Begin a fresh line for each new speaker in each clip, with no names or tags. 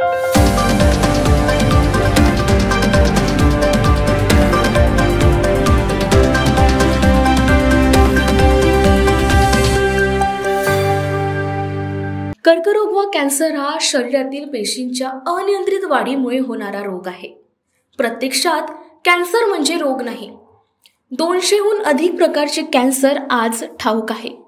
कर्करोग व कॅन्सर हा शरीरातील पेशींच्या अनियंत्रित वाढीमुळे होणारा रोग आहे। प्रत्यक्षात कॅन्सर म्हणजे रोग नाही। 200हून अधिक प्रकारचे कॅन्सर आज ठाऊक आहे।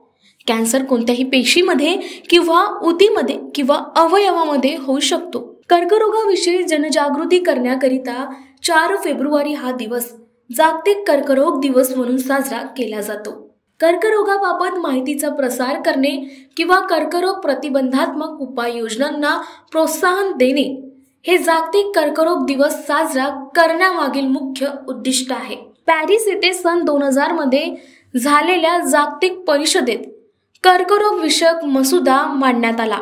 कॅन्सर कोणत्याही पेशीमध्ये किंवा उतीमध्ये किंवा अवयवामध्ये होऊ शकतो। कर्करोगाविषयी जनजागृती करण्याकरिता 4 फेब्रुवारी हा दिवस जागतिक कर्करोग दिवस म्हणून साजरा केला जातो। कर्करोगाबाबत माहितीचा प्रसार करणे किंवा कर्करोग प्रतिबंधात्मक उपाययोजनांना प्रोत्साहन देणे हे जागतिक कर्करोग दिवस साजरा करण्यामागील मुख्य उद्दिष्ट आहे। पॅरिस येथे सन 2000 मध्ये झालेल्या जागतिक परिषदेत कर्करोग विषयक मसुदा मांडण्यात आला।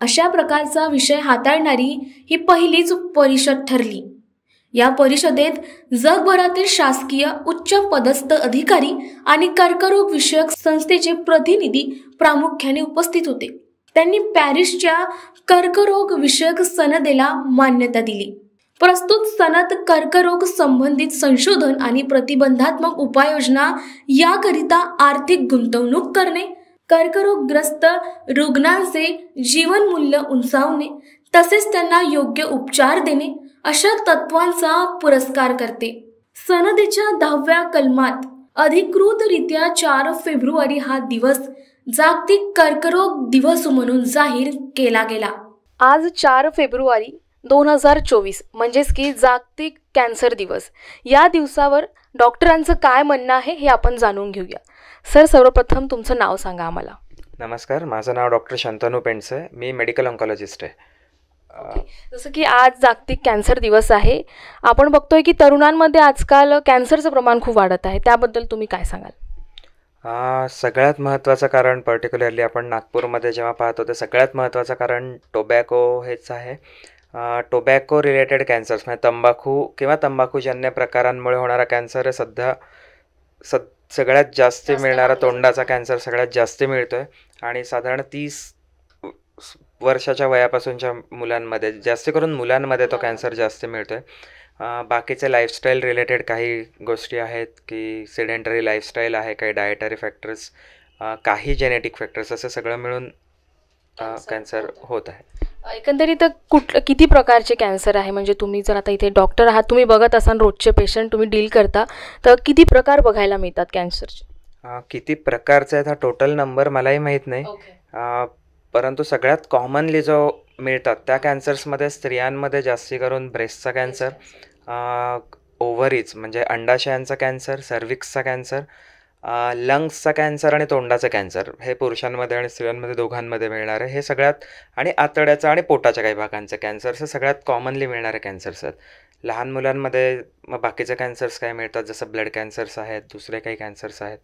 अशा प्रकारचा विषय हाताळणारी ही पहिलीच परिषद ठरली। या परिषदेत जगभरातील शासकीय उच्च पदस्थ अधिकारी आणि कर्करोग विषयक संस्थेचे प्रतिनिधी प्रामुख्याने उपस्थित होते। त्यांनी पॅरिसच्या कर्करोग विषयक सनदेला मान्यता दिली। प्रस्तुत सनद कर्करोग संबंधित संशोधन आणि प्रतिबंधात्मक उपाययोजना याकरिता आर्थिक गुंतवणूक करणे, कर्करोगग्रस्त रुग्णांचे जीवनमूल्य उंचावणे तसेच त्यांना योग्य उपचार देणे अशा तत्वांचा पुरस्कार करते। सनदेच्या 10व्या कलमात अधिकृतरित्या 4 फेब्रुवारी हा दिवस जागतिक कर्करोग दिवस म्हणून जाहीर केला गेला। आज 4 फेब्रुवारी 2024 म्हणजेच की जागतिक कॅन्सर दिवस। या दिवसावर डॉक्टरांचं काय म्हणणं आहे हे आपण जाणून घेऊया। सर, सर्वप्रथम तुमचं नाव सांगा आम्हाला।
नमस्कार, माझं नाव डॉक्टर शंतनू पेंडसे, मी मेडिकल ऑन्कॉलॉजिस्ट आहे।
जसं की आज जागतिक कॅन्सर दिवस आहे, आपण बघतोय की तरुणांमध्ये आजकाल कॅन्सरचं प्रमाण खूप वाढत आहे, त्याबद्दल तुम्ही काय सांगाल?
सगळ्यात महत्त्वाचं कारण पर्टिक्युलरली आपण नागपूरमध्ये जेव्हा पाहतो तर सगळ्यात महत्त्वाचं कारण टोबॅको हेच आहे। टोबॅको रिलेटेड कॅन्सर्स म्हणजे तंबाखू किंवा तंबाखूजन्य प्रकारांमुळे होणारा कॅन्सर हे सध्या सगळ्यात जास्त मिळणारा तोंडाचा कॅन्सर सगळ्यात जास्त मिळतोय आणि साधारण 30 वर्षाच्या वयापासूनच्या मुलांमध्ये, जास्त करून मुलांमध्ये तो कॅन्सर जास्त मिळतोय। बाकीचे लाईफस्टाईल रिलेटेड काही गोष्टी आहेत की सेडेंटरी लाईफस्टाईल आहे, काही डायटरी फॅक्टर्स, काही जेनेटिक फॅक्टर्स, असं सगळं मिळून कॅन्सर होत आहे।
एकंदरीत किती प्रकारचे कॅन्सर आहे? म्हणजे तुम्ही जर आता इथे डॉक्टर आहात, तुम्ही बघत असाल रोजचे पेशंट तुम्ही डील करता, तर किती प्रकार बघायला मिळतात कॅन्सरचे?
किती प्रकारचे आहेत हा टोटल नंबर मलाही माहीत नाही, परंतु सगळ्यात कॉमनली जो मिळतात त्या कॅन्सर्समध्ये स्त्रियांमध्ये जास्ती करून ब्रेस्टचा कॅन्सर, ओव्हरीज म्हणजे अंडाशयांचा कॅन्सर, सर्विक्सचा कॅन्सर, लंग्सचा कॅन्सर आणि तोंडाचं कॅन्सर हे पुरुषांमध्ये आणि स्त्रियांमध्ये दोघांमध्ये मिळणार आहे। हे सगळ्यात, आणि आतड्याचा आणि पोटाच्या काही भागांचे कॅन्सर्स हे सगळ्यात कॉमनली मिळणारे कॅन्सर्स आहेत। लहान मुलांमध्ये मग बाकीचे कॅन्सर्स काय मिळतात, जसं ब्लड कॅन्सर्स आहेत, दुसरे काही कॅन्सर्स आहेत,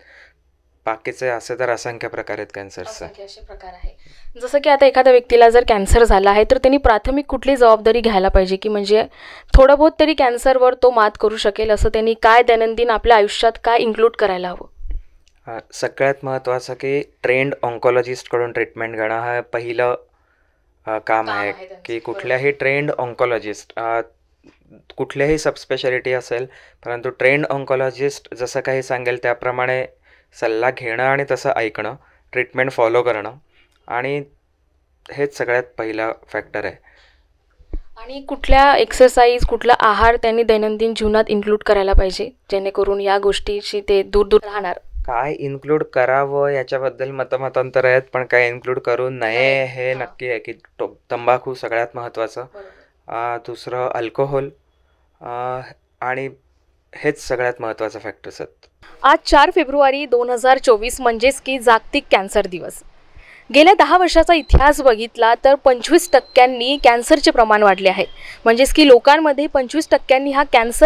बाकीचे असे तर असंख्य प्रकार आहेत कॅन्सर्सचे।
असे प्रकार आहे। जसं की आता एखाद्या व्यक्तीला जर कॅन्सर झाला आहे तर त्यांनी प्राथमिक कुठली जबाबदारी घ्यायला पाहिजे की म्हणजे थोडं बहुत तरी कॅन्सरवर तो मात करू शकेल, असं त्यांनी काय दैनंदिन आपल्या आयुष्यात काय इन्क्लूड करायला हवं?
सगळ्यात महत्त्वाचं की ट्रेंड ऑन्कॉलॉजिस्टकडून ट्रीटमेंट घेणं हा पहिलं काम आहे की कुठल्याही ट्रेंड ऑन्कॉलॉजिस्ट, कुठल्याही सबस्पेशालिटी असेल, परंतु ट्रेंड ऑन्कॉलॉजिस्ट जसं काही सांगेल त्याप्रमाणे सल्ला घेणं आणि तसं ऐकणं, ट्रीटमेंट फॉलो करणं, आणि हेच सगळ्यात पहिला फॅक्टर आहे।
आणि कुठल्या एक्सरसाइज, कुठला आहार त्यांनी दैनंदिन जीवनात इन्क्लूड करायला पाहिजे जेणेकरून या गोष्टीशी ते दूर राहणार?
काय इन्क्लूड करावं याच्याबद्दल मतमतांतर आहेत, पण काय इन्क्लूड करू नये हे नक्की आहे की तंबाखू सगळ्यात महत्त्वाचं, दुसरं अल्कोहोल, आणि हेच सगळ्यात महत्त्वाचं फॅक्टर्स आहेत।
आज 4 फेब्रुवारी 2024 म्हणजेच की जागतिक कॅन्सर दिवस। गेल्या 10 वर्षाचा इतिहास बघितला तर 25% कॅन्सरचे प्रमाण वाढले आहे। म्हणजेच की लोकांमध्ये 25%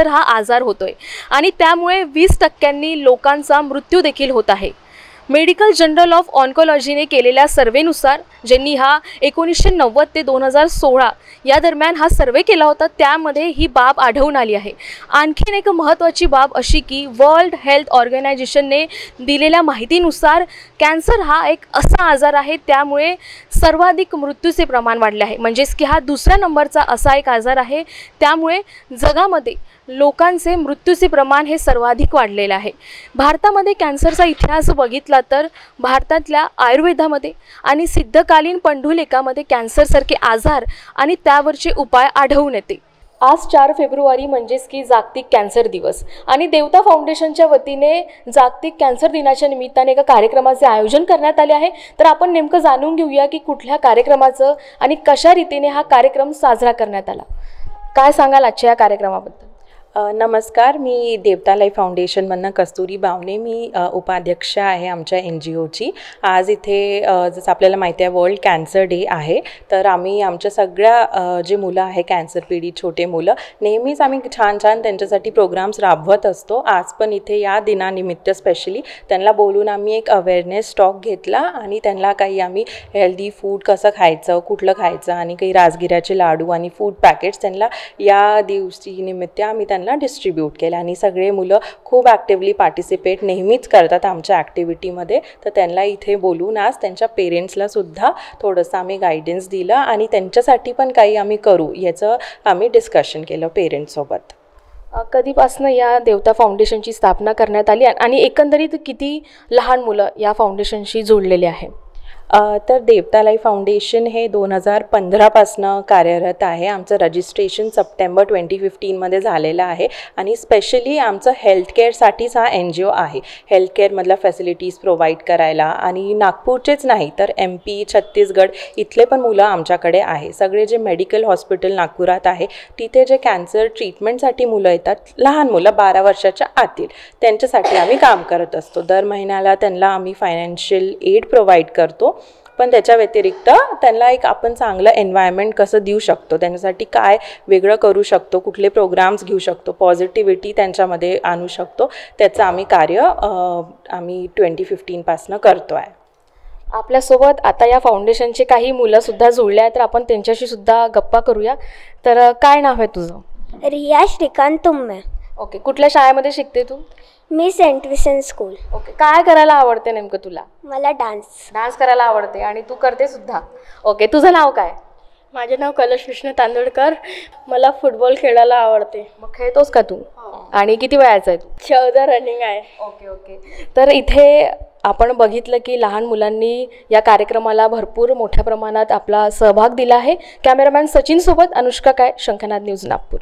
हा आजार होतोय आणि त्यामुळे 20% लोकांचा मृत्यू देखील होत आहे। मेडिकल जर्नल ऑफ ऑन्कोलॉजीने केलेल्या सर्वेनुसार, ज्यांनी हा 1990 ते 2016 या दरम्यान हा सर्वे केला होता, त्यामध्ये ही बाब आढळून आली आहे. आणखीन एक महत्त्वाची बाब अशी की वर्ल्ड हेल्थ ऑर्गनायझेशनने दिलेल्या माहितीनुसार कॅन्सर हा एक असा आजार आहे त्यामुळे सर्वाधिक मृत्यूचे प्रमाण वाढले आहे. म्हणजेच की हा दुसऱ्या नंबरचा असा एक आजार आहे, त्यामुळे जगामध्ये लोकांचे मृत्यूचे प्रमाण हे सर्वाधिक वाढलेलं आहे. भारतामध्ये कॅन्सरचा इतिहास बघितला तर भारतातल्या आयुर्वेदामध्ये आणि सिद्धकालीन पंढुलेखामध्ये कॅन्सरसारखे आजार आणि त्यावरचे उपाय आढळून येते. आज 4 फेब्रुवारी म्हणजेच की जागतिक कॅन्सर दिवस आणि देवता फाउंडेशनच्या वतीने जागतिक कॅन्सर दिनाच्या निमित्ताने एका कार्यक्रमाचे आयोजन करण्यात आले आहे. तर आपण नेमकं जाणून घेऊया की कुठल्या कार्यक्रमाचं आणि कशा रीतीने हा कार्यक्रम साजरा करण्यात आला. काय सांगाल आजच्या या कार्यक्रमाबद्दल?
नमस्कार, मी देवता लाईफ फाउंडेशनमधनं कस्तुरी बावणे, मी उपाध्यक्ष आहे आमच्या NGOची. आज इथे जसं आपल्याला माहिती आहे वर्ल्ड कॅन्सर डे आहे, तर आम्ही आमच्या सगळ्या जे मुलं आहे कॅन्सर पीडित छोटे मुलं, नेहमीच आम्ही छान छान त्यांच्यासाठी प्रोग्राम्स राबवत असतो. आज पण इथे या दिनानिमित्त स्पेशली त्यांना बोलून आम्ही एक अवेअरनेस टॉक घेतला आणि त्यांना काही आम्ही हेल्दी फूड कसं खायचं, कुठलं खायचं आणि काही राजगिऱ्याचे लाडू आणि फूड पॅकेट्स त्यांना या दिवशी निमित्त आम्ही त्यांना डिस्ट्रीब्यूट केलं आणि सगळे मुलं खूप ॲक्टिव्हली पार्टिसिपेट नेहमीच करतात आमच्या ॲक्टिव्हिटीमध्ये. तर त्यांना इथे बोलून आज त्यांच्या पेरेंट्सला सुद्धा थोडंसं आम्ही गायडन्स दिलं आणि त्यांच्यासाठी पण काही आम्ही करू याचं आम्ही डिस्कशन केलं पेरेंट्ससोबत.
कधीपासून या देवता फाउंडेशनची स्थापना करण्यात आली आणि एकंदरीत किती लहान मुलं या फाउंडेशनशी जोडलेले आहे?
तर देवता लाईफ फाउंडेशन हे 2015पासनं कार्यरत आहे. आमचं रजिस्ट्रेशन सप्टेंबर 2015मध्ये झालेलं आहे आणि स्पेशली आमचं हेल्थकेअरसाठीच हा NGO आहे. हेल्थकेअरमधल्या फॅसिलिटीज प्रोव्हाइड करायला आणि नागपूरचेच नाही तर MP, छत्तीसगड इथले पण मुलं आमच्याकडे आहे. सगळे जे मेडिकल हॉस्पिटल नागपुरात आहे तिथे जे कॅन्सर ट्रीटमेंटसाठी मुलं येतात, लहान मुलं 12 वर्षाच्या आतील, त्यांच्यासाठी आम्ही काम करत असतो. दर महिन्याला त्यांना आम्ही फायनान्शियल एड प्रोव्हाइड करतो. पण त्याच्या व्यतिरिक्त त्यांना एक आपण चांगलं एन्व्हायरमेंट कसं देऊ शकतो, त्यांच्यासाठी काय वेगळं करू शकतो, कुठले प्रोग्राम्स घेऊ शकतो, पॉझिटिव्हिटी त्यांच्यामध्ये आणू शकतो, त्याचं आम्ही कार्य आम्ही 2015पासनं करतो आहे.
आपल्यासोबत आता या फाउंडेशनचे काही मुलंसुद्धा जुळले आहेत, तर आपण त्यांच्याशी सुद्धा गप्पा करूया. तर काय नाव आहे तुझं?
रिया श्रीकांत तुंबे.
ओके, कुठल्या शाळेमध्ये शिकते तू?
मी सेंट विसेंट स्कूल.
ओके, काय करायला आवडते नेमकं तुला?
मला डान्स
करायला आवडते आणि तू करते सुद्धा. ओके, तुझं नाव काय?
माझे नाव कलश विष्णू तांदूळकर. मला फुटबॉल खेळायला आवडते.
मग खेळतोस का तू? आणि किती वयाचा आहे तू?
14 रनिंग आहे.
ओके. तर इथे आपण बघितलं की लहान मुलांनी या कार्यक्रमाला भरपूर मोठ्या प्रमाणात आपला सहभाग दिला आहे. कॅमेरामॅन सचिन सोबत अनुष्का काय, शंखनाद न्यूज नागपूर.